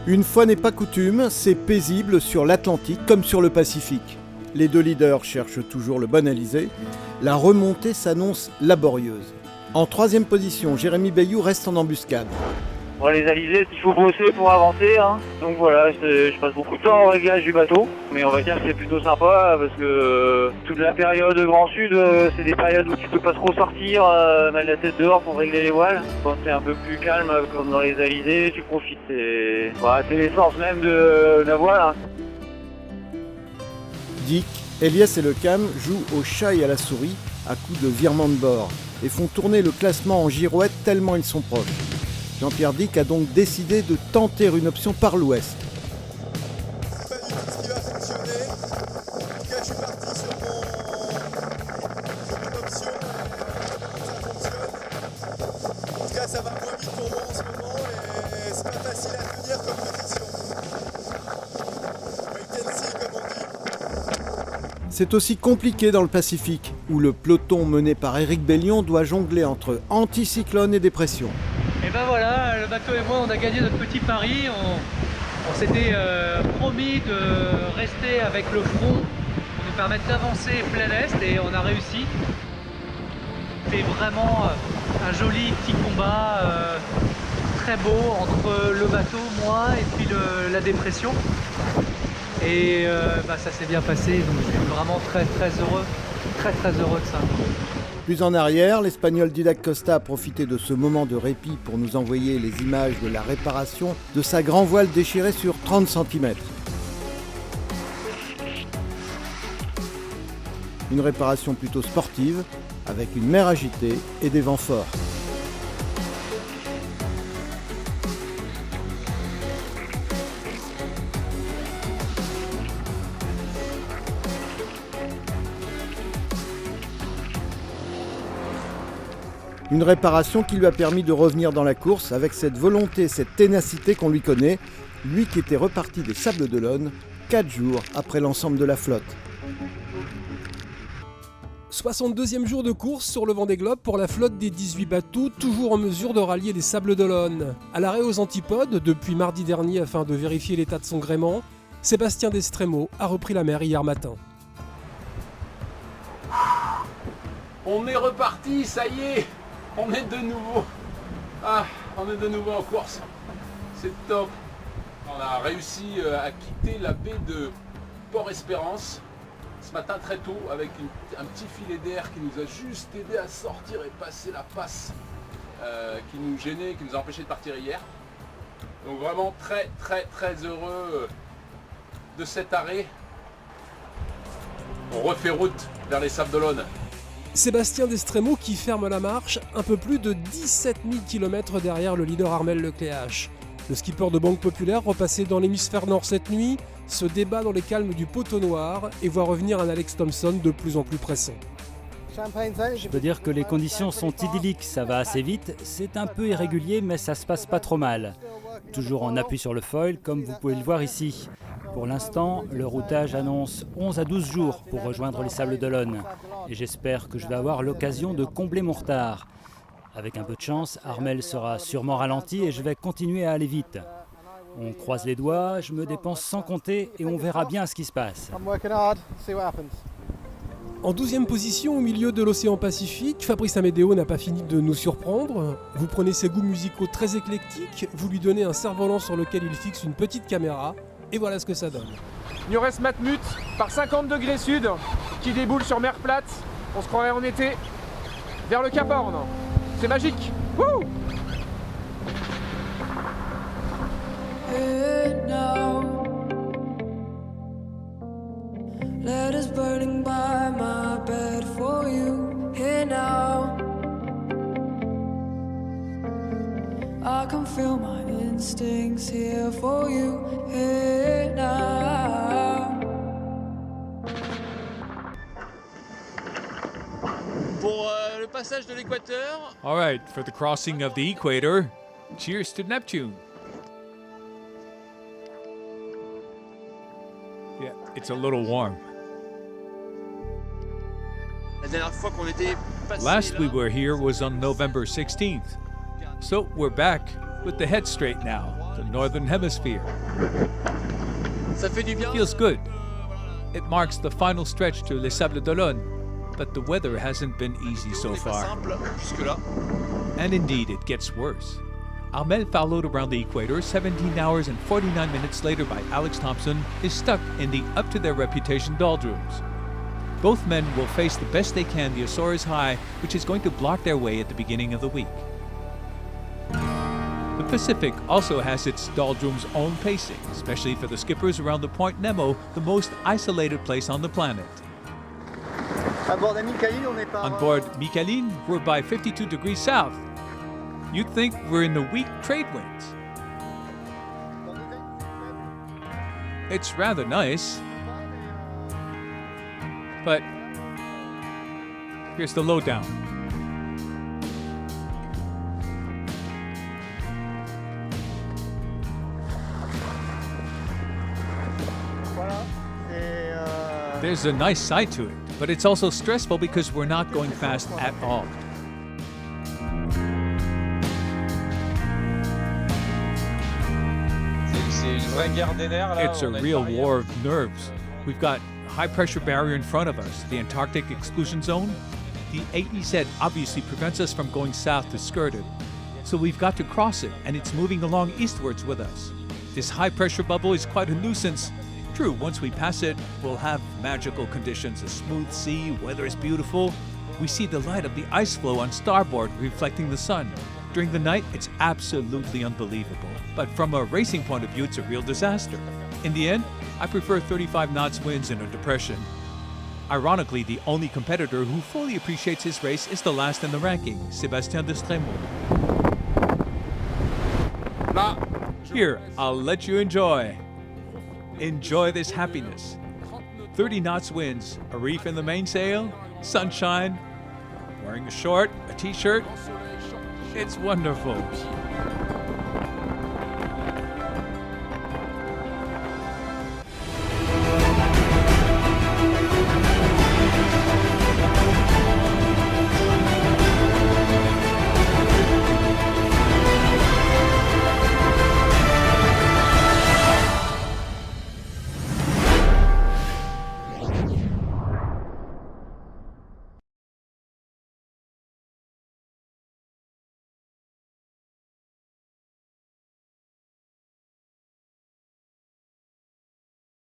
Une fois n'est pas coutume, c'est paisible sur l'Atlantique comme sur le Pacifique. Les deux leaders cherchent toujours le bon alizé. La remontée s'annonce laborieuse. En troisième position, Jérémy Bayou reste en embuscade. Bon, les alizés, il faut bosser pour avancer, hein. Donc voilà, je passe beaucoup de temps au réglage du bateau. Mais on va dire que c'est plutôt sympa parce que toute la période Grand Sud, c'est des périodes où tu peux pas trop sortir, mettre la tête dehors pour régler les voiles. Quand c'est un peu plus calme, comme dans les alizés, tu profites. C'est l'essence même de la voile, hein. Dick, Elias et le Cam jouent au chat et à la souris à coups de virement de bord et font tourner le classement en girouette tellement ils sont proches. Jean-Pierre Dick a donc décidé de tenter une option par l'ouest. C'est pas du tout ce qui va fonctionner. En tout cas, je suis parti sur une option. Ça fonctionne. En tout cas, ça va moins vite pour moi en ce moment et c'est pas facile à tenir comme position. Wait and see, comme on dit. C'est aussi compliqué dans le Pacifique, où le peloton mené par Éric Bellion doit jongler entre anticyclone et dépression. Et ben voilà, le bateau et moi on a gagné notre petit pari, on s'était promis de rester avec le front pour nous permettre d'avancer plein est et on a réussi. C'est vraiment un joli petit combat, très beau entre le bateau, moi et puis la dépression. Et ça s'est bien passé, donc je suis vraiment très heureux, très heureux de ça. Plus en arrière, l'Espagnol Didac Costa a profité de ce moment de répit pour nous envoyer les images de la réparation de sa grand voile déchirée sur 30 cm. Une réparation plutôt sportive, avec une mer agitée et des vents forts. Une réparation qui lui a permis de revenir dans la course avec cette volonté, cette ténacité qu'on lui connaît, lui qui était reparti des Sables d'Olonne 4 jours après l'ensemble de la flotte. 62e jour de course sur le Vendée Globe pour la flotte des 18 bateaux, toujours en mesure de rallier les Sables d'Olonne. À l'arrêt aux Antipodes, depuis mardi dernier afin de vérifier l'état de son gréement, Sébastien Destremo a repris la mer hier matin. On est reparti, ça y est. On est de nouveau. On est de nouveau en course. C'est top. On a réussi à quitter la baie de Port-Espérance ce matin très tôt avec un petit filet d'air qui nous a juste aidé à sortir et passer la passe qui nous gênait, qui nous a empêché de partir hier. Donc vraiment très heureux de cet arrêt. On refait route vers les Sables d'Olonne. Sébastien Destremo qui ferme la marche un peu plus de 17 000 km derrière le leader Armel Lecléache. Le skipper de Banque Populaire, repassé dans l'hémisphère nord cette nuit, se débat dans les calmes du poteau noir et voit revenir un Alex Thompson de plus en plus pressant. Je peux dire que les conditions sont idylliques, ça va assez vite, c'est un peu irrégulier mais ça se passe pas trop mal. Toujours en appui sur le foil comme vous pouvez le voir ici. Pour l'instant, le routage annonce 11 à 12 jours pour rejoindre les Sables d'Olonne. Et j'espère que je vais avoir l'occasion de combler mon retard. Avec un peu de chance, Armel sera sûrement ralenti et je vais continuer à aller vite. On croise les doigts, je me dépense sans compter et on verra bien ce qui se passe. En 12e position au milieu de l'océan Pacifique, Fabrice Amédéo n'a pas fini de nous surprendre. Vous prenez ses goûts musicaux très éclectiques, vous lui donnez un cerf-volant sur lequel il fixe une petite caméra, et voilà ce que ça donne. Niores Matmut par 50 degrés sud qui déboule sur mer plate. On se croirait en été vers le Cap Horn. C'est magique. Wouh! Letters burning by my bed for you. Here now, I can feel my instincts here for you. Here now. Pour le passage de l'équateur. All right, for the crossing of the equator, cheers to Neptune. Yeah, it's a little warm. La dernière fois qu'on était passé Last we là, were here was on November 16th. So we're back with the head straight now. the Northern Hemisphere. Ça fait du bien. Feels good. It marks the final stretch to Les Sables d'Olonne, but the weather hasn't been easy so far. Simple jusque-là. And indeed, it gets worse. Armel followed around the equator 17 hours and 49 minutes later by Alex Thompson is stuck in the up-to-their-reputation doldrums. Both men will face the best they can the Azores High, which is going to block their way at the beginning of the week. The Pacific also has its doldrums' own pacing, especially for the skippers around the Point Nemo, the most isolated place on the planet. On board Michaeline, we're by 52 degrees south. You'd think we're in the weak trade winds. It's rather nice. But here's the lowdown. There's a nice side to it, but it's also stressful because we're not going fast at all. It's a real war of nerves. We've got high pressure barrier in front of us, the Antarctic exclusion zone. The AEZ obviously prevents us from going south to skirt it. So we've got to cross it, and it's moving along eastwards with us. This high pressure bubble is quite a nuisance. True, once we pass it, we'll have magical conditions, a smooth sea, weather is beautiful. We see the light of the ice floe on starboard reflecting the sun. During the night, it's absolutely unbelievable. But from a racing point of view, it's a real disaster. In the end, I prefer 35 knots winds in a depression. Ironically, the only competitor who fully appreciates his race is the last in the ranking, Sébastien Destremaux. Here, I'll let you enjoy. Enjoy this happiness. 30 knots winds, a reef in the mainsail, sunshine, wearing a short, a t-shirt. It's wonderful.